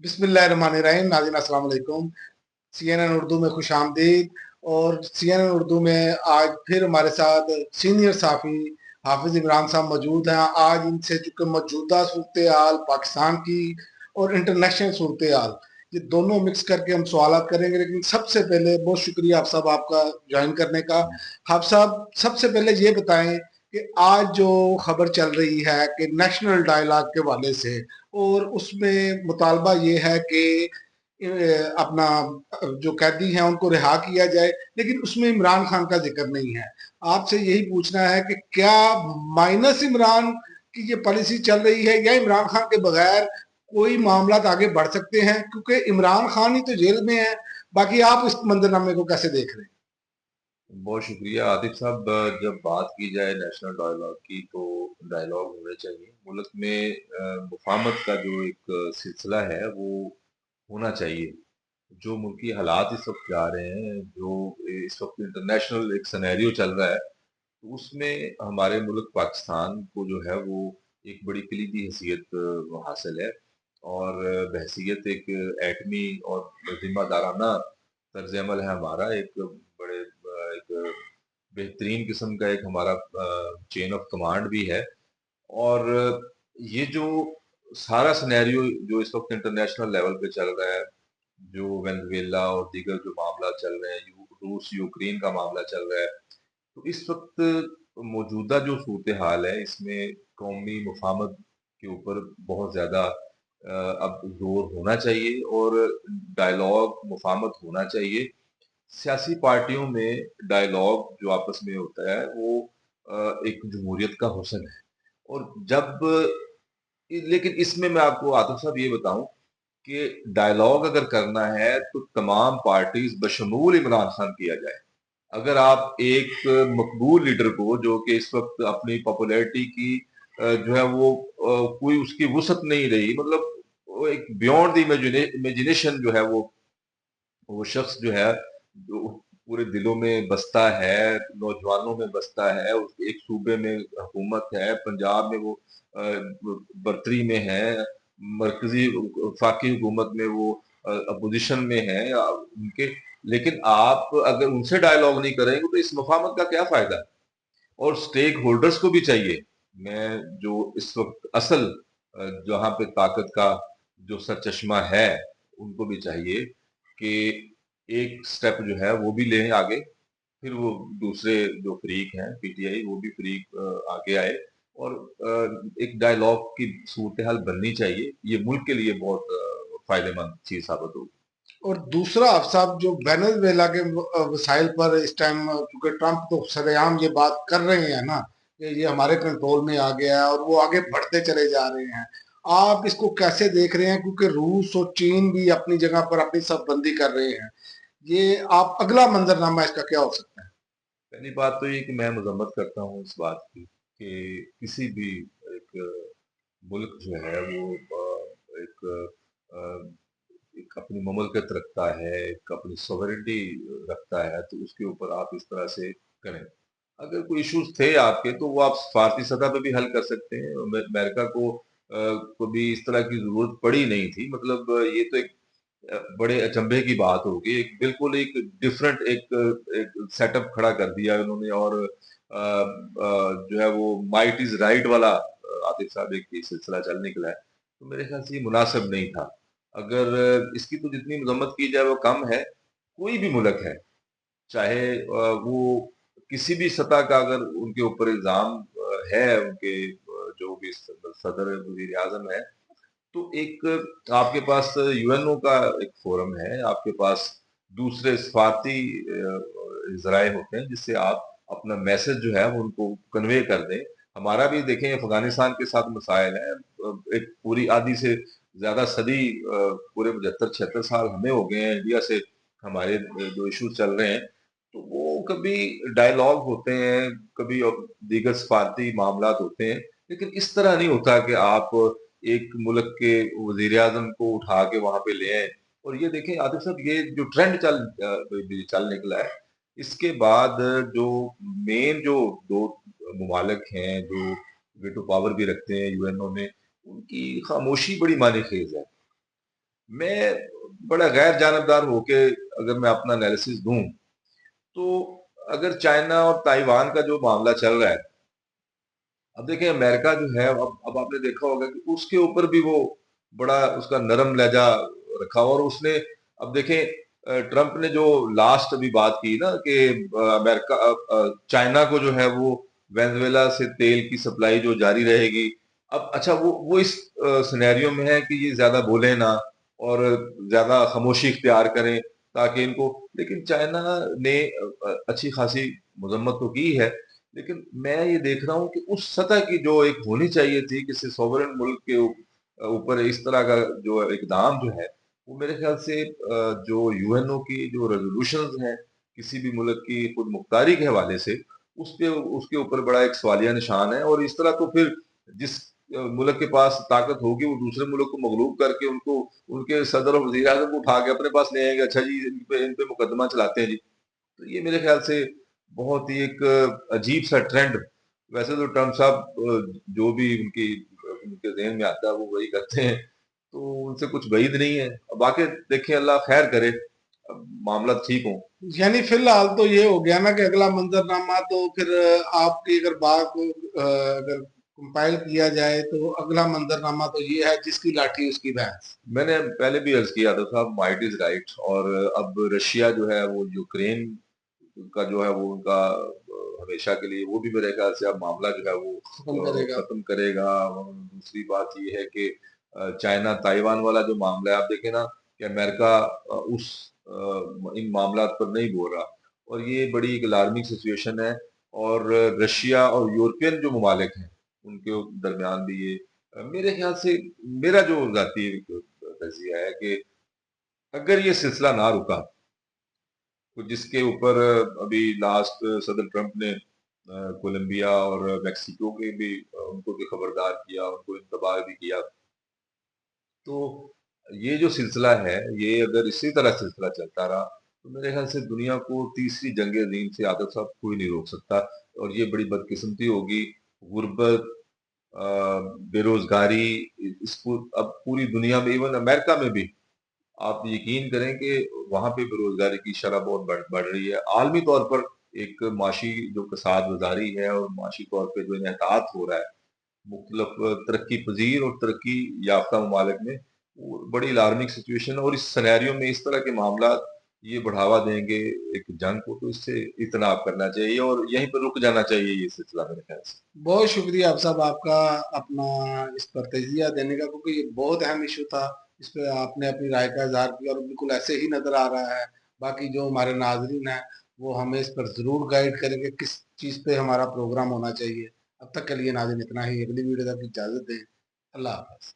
बिस्मिल्लाहिर्रहमानिर्रहीम। नाज़रीन अस्सलाम वालेकुम। CNN उर्दू में खुश आमदीद। और CNN उर्दू में आज फिर हमारे साथ सीनियर साफ़ी हाफिज़ इमरान साहब मौजूद हैं। आज इनसे चूँकि मौजूदा सूरत हाल पाकिस्तान की और इंटरनेशनल सूरत हाल, ये दोनों मिक्स करके हम सवालात करेंगे। लेकिन सबसे पहले बहुत शुक्रिया आप साहब आपका ज्वाइन करने का। आप साहब सबसे पहले ये बताएं कि आज जो खबर चल रही है कि नेशनल डायलॉग के हवाले से, और उसमें मुतालबा ये है कि अपना जो कैदी हैं उनको रिहा किया जाए, लेकिन उसमें इमरान खान का जिक्र नहीं है। आपसे यही पूछना है कि क्या माइनस इमरान की ये पॉलिसी चल रही है, या इमरान खान के बगैर कोई मामला आगे बढ़ सकते हैं, क्योंकि इमरान खान ही तो जेल में है। बाकी आप इस मंजरनामे को कैसे देख रहे हैं? बहुत शुक्रिया आतिफ साहब। जब बात की जाए नेशनल डायलॉग की तो डायलॉग होने चाहिए मुल्क में। मुफाहमत का जो एक सिलसिला है वो होना चाहिए। जो मुल्की हालात इस वक्त जा रहे हैं, जो इस वक्त इंटरनेशनल एक सिनेरियो चल रहा है, तो उसमें हमारे मुल्क पाकिस्तान को जो है वो एक बड़ी कलीदी हैसियत हासिल है। और बहसीत एक एटमी और जिम्मेदाराना तर्ज अमल है हमारा। एक बड़े एक बेहतरीन किस्म का एक हमारा चेन ऑफ कमांड भी है। और ये जो सारा सिनेरियो जो इस वक्त इंटरनेशनल लेवल पे चल रहा है, जो वेनेजुएला और दीगर जो मामला चल रहे हैं, रूस यूक्रेन का मामला चल रहा है, तो इस वक्त मौजूदा जो सूरत हाल है इसमें कौमी मुफाहमत के ऊपर बहुत ज़्यादा अब जोर होना चाहिए और डायलॉग मुफाहमत होना चाहिए। सियासी पार्टियों में डायलॉग जो आपस में होता है वो एक जमहूरियत का हुस्न है। और जब लेकिन इसमें मैं आपको आतिफ साहब ये बताऊं कि डायलॉग अगर करना है तो तमाम पार्टीज बशमूल इमरान खान किया जाए। अगर आप एक मकबूल लीडर को जो कि इस वक्त अपनी पॉपुलैरिटी की जो है वो कोई उसकी वुसअत नहीं रही, मतलब वो एक बियॉन्ड द इमेजिनेशन जो है वो शख्स जो है जो पूरे दिलों में बसता है, नौजवानों में बसता है। एक सूबे में हुकूमत है, पंजाब में वो बर्तरी में है, मरकजी वफाकी हुकूमत में वो अपोजिशन में है उनके। लेकिन आप अगर उनसे डायलॉग नहीं करेंगे तो इस मुफाहमत का क्या फायदा। और स्टेक होल्डर्स को भी चाहिए। मैं जो इस वक्त असल जहां पे ताकत का जो सरचश्मा है, उनको भी चाहिए कि एक स्टेप जो है वो भी लें आगे। फिर वो दूसरे जो फरीक हैं पीटीआई, वो भी फरीक आगे आए और एक डायलॉग की सूरत हाल बननी चाहिए। ये मुल्क के लिए बहुत फायदेमंद चीज साबित होगी। और दूसरा आप साहब जो वेनेजुएला के वसाइल पर इस टाइम, क्योंकि ट्रंप तो सरेआम ये बात कर रहे हैं ना कि ये हमारे कंट्रोल में आ गया है, और वो आगे बढ़ते चले जा रहे हैं। आप इसको कैसे देख रहे हैं, क्योंकि रूस और चीन भी अपनी जगह पर अपनी सब बंदी कर रहे हैं। ये आप अगला मंजरनामा इसका क्या हो सकता है? पहली बात तो ये कि मैं मजम्मत करता हूँ इस बात की कि किसी भी एक मुल्क जो है वो एक एक अपनी ममलकत रखता है, एक अपनी सॉवरेनिटी रखता है, तो उसके ऊपर आप इस तरह से करें। अगर कोई इश्यूज थे आपके तो वो आप सफारती सतह पे भी हल कर सकते हैं। अमेरिका को कभी इस तरह की जरूरत पड़ी नहीं थी। मतलब ये तो एक बड़े अचंभे की बात होगी। एक बिल्कुल एक डिफरेंट एक सेटअप खड़ा कर दिया उन्होंने। और जो है वो माइट इज राइट वाला आतिफ साहब एक सिलसिला चल निकला है, तो मेरे ख्याल से ये मुनासिब नहीं था। अगर इसकी तो जितनी मजम्मत की जाए वो कम है। कोई भी मुल्क है, चाहे वो किसी भी सतह का अगर उनके ऊपर इल्जाम है, उनके जो भी सदर वजीर आजम है, तो एक आपके पास यूएनओ का एक फोरम है, आपके पास दूसरे सफारती जराए होते हैं जिससे आप अपना मैसेज जो है वो उनको कन्वे कर दें। हमारा भी देखें अफगानिस्तान के साथ मसाइल है। एक पूरी आधी से ज्यादा सदी पूरे 75-76 साल हमें हो गए हैं इंडिया से हमारे जो इश्यूज चल रहे हैं। तो वो कभी डायलॉग होते हैं, कभी दीगर सफारती मामला होते हैं, लेकिन इस तरह नहीं होता कि आप एक मुल्क के वजीर आजम को उठा के वहां पे ले आए। और ये देखें आतिफ साहब, ये जो ट्रेंड चल निकला है, इसके बाद जो मेन जो दो ममालिक हैं जो वेटो पावर भी रखते हैं यूएनओ में, उनकी खामोशी बड़ी मानी खेज है। मैं बड़ा गैर जानबदार होके अगर मैं अपना एनालिसिस दूं, तो अगर चाइना और ताइवान का जो मामला चल रहा है, अब देखें अमेरिका जो है, अब आपने देखा होगा कि उसके ऊपर भी वो बड़ा उसका नरम लहजा रखा, और उसने, अब देखें ट्रम्प ने जो लास्ट अभी बात की ना कि चाइना को जो है वो वेनेजुएला से तेल की सप्लाई जो जारी रहेगी। अब अच्छा, वो इस सिनेरियो में है कि ये ज्यादा बोले ना और ज्यादा खामोशी इख्तियार करें ताकि इनको, लेकिन चाइना ने अच्छी खासी मजम्मत तो की है, लेकिन मैं ये देख रहा हूँ कि उस सतह की जो एक होनी चाहिए थी किसी सॉवरेन मुल्क के ऊपर इस तरह का जो इकदाम जो है, वो मेरे ख्याल से जो यूएनओ की जो रेजोल्यूशंस हैं किसी भी मुल्क की खुद मुख्तारी के हवाले से, उस पे उसके ऊपर बड़ा एक सवालिया निशान है। और इस तरह तो फिर जिस मुल्क के पास ताकत होगी वो दूसरे मुल्क को मगलूब करके उनको उनके सदर और वजीर आजम को उठा के अपने पास ले आएंगे, अच्छा जी इन पे मुकदमा चलाते हैं जी। तो ये मेरे ख्याल से बहुत ही एक अजीब सा ट्रेंड। वैसे तो ट्रम्प साहब जो भी उनके ज़हन में आता है वो वही करते हैं, तो उनसे कुछ बैद नहीं है। अब बाकी देखें, अल्लाह खैर करे, अब मामला ठीक हो। यानी फिलहाल तो ये हो गया ना कि अगला मंजरनामा तो फिर आपकी अगर बात को अगर कंपाइल किया जाए तो अगला मंजरनामा तो ये है जिसकी लाठी उसकी भैंस। मैंने पहले भी अर्ज किया था साहब, माइट इज राइट। और अब रशिया जो है वो यूक्रेन का जो है वो उनका हमेशा के लिए वो भी मेरे ख्याल से अब मामला जो है वो खत्म करेगा। खत्म करेगा। और दूसरी बात ये है कि चाइना ताइवान वाला जो मामला है, आप देखें ना कि अमेरिका इन मामला पर नहीं बोल रहा, और ये बड़ी एक अलार्मिंग सिचुएशन है। और रशिया और यूरोपियन जो ममालिक हैं उनके दरमियान भी ये मेरे ख्याल से, मेरा जो जाती नजरिया है कि अगर ये सिलसिला ना रुका, तो जिसके ऊपर अभी लास्ट सदर ट्रंप ने कोलंबिया और मेक्सिको के भी उनको भी खबरदार किया, उनको इंतबाह भी किया। तो ये जो सिलसिला है, ये अगर इसी तरह सिलसिला चलता रहा, तो मेरे ख्याल से दुनिया को तीसरी जंग अजीम से आदत साहब कोई नहीं रोक सकता। और ये बड़ी बदकिस्मती होगी। गुर्बत, बेरोजगारी, इसको अब पूरी दुनिया में, इवन अमेरिका में भी आप यकीन करें कि वहां पे बेरोजगारी की शरह बहुत बढ़ रही है। आलमी तौर पर एक माशी जो कसाद वजारी है और माशी तौर पे जो इनहतात हो रहा है मुख्तलिफ तरक्की पजीर और तरक्की याफ्ता ममालिक में, वो बड़ी अलार्मिंग सिचुएशन है। और इस सिनेरियो में इस तरह के मामला ये बढ़ावा देंगे एक जंग को, तो इससे इजतनाब करना चाहिए और यहीं पर रुक जाना चाहिए ये सिलसिला मेरे ख्याल से। बहुत शुक्रिया आप साहब आपका अपना इस पर तजिया देने का, क्योंकि ये बहुत अहम इशू था। इस पे आपने अपनी राय का इजहार किया और बिल्कुल ऐसे ही नजर आ रहा है। बाकी जो हमारे नाजरीन हैं वो हमें इस पर जरूर गाइड करेंगे किस चीज़ पे हमारा प्रोग्राम होना चाहिए। अब तक के लिए नाज़रीन इतना ही। अगली वीडियो तक इजाज़त दें। अल्लाह हाफ़िज़।